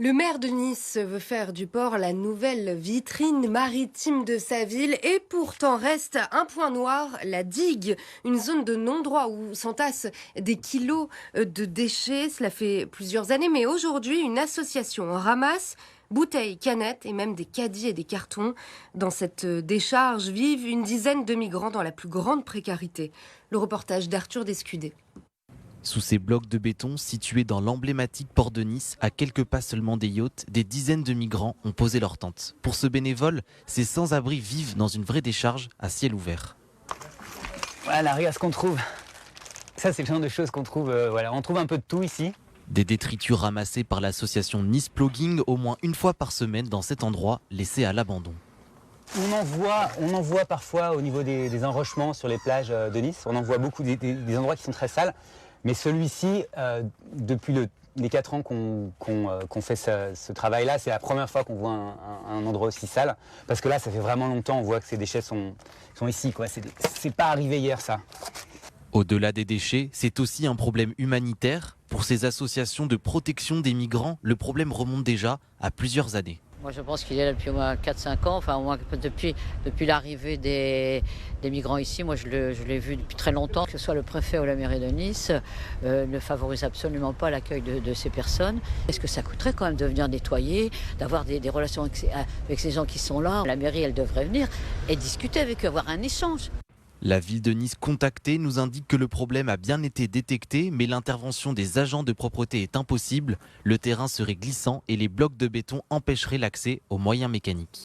Le maire de Nice veut faire du port la nouvelle vitrine maritime de sa ville et pourtant reste un point noir, la digue, une zone de non-droit où s'entassent des kilos de déchets. Cela fait plusieurs années, mais aujourd'hui, une association ramasse bouteilles, canettes et même des caddies et des cartons. Dans cette décharge vivent une dizaine de migrants dans la plus grande précarité. Le reportage d'Arthur Descudé. Sous ces blocs de béton situés dans l'emblématique port de Nice, à quelques pas seulement des yachts, des dizaines de migrants ont posé leur tente. Pour ce bénévole, ces sans-abri vivent dans une vraie décharge à ciel ouvert. Voilà, regarde ce qu'on trouve. Ça, c'est le genre de choses qu'on trouve. On trouve un peu de tout ici. Des détritus ramassés par l'association Nice Plogging au moins une fois par semaine dans cet endroit laissé à l'abandon. On en voit parfois au niveau des enrochements sur les plages de Nice. On en voit beaucoup des endroits qui sont très sales. Mais celui-ci, depuis les 4 ans qu'on fait ce travail-là, c'est la première fois qu'on voit un endroit aussi sale. Parce que là, ça fait vraiment longtemps, on voit que ces déchets sont ici, quoi. C'est pas arrivé hier, ça. Au-delà des déchets, c'est aussi un problème humanitaire. Pour ces associations de protection des migrants, le problème remonte déjà à plusieurs années. Moi, je pense qu'il est là depuis au moins 4-5 ans, enfin au moins depuis l'arrivée des migrants ici. Moi, je l'ai vu depuis très longtemps, que ce soit le préfet ou la mairie de Nice, ne favorise absolument pas l'accueil de ces personnes. Est-ce que ça coûterait quand même de venir nettoyer, d'avoir des relations avec ces gens qui sont là? La mairie, elle devrait venir et discuter avec eux, avoir un échange. La ville de Nice contactée nous indique que le problème a bien été détecté, mais l'intervention des agents de propreté est impossible. Le terrain serait glissant et les blocs de béton empêcheraient l'accès aux moyens mécaniques.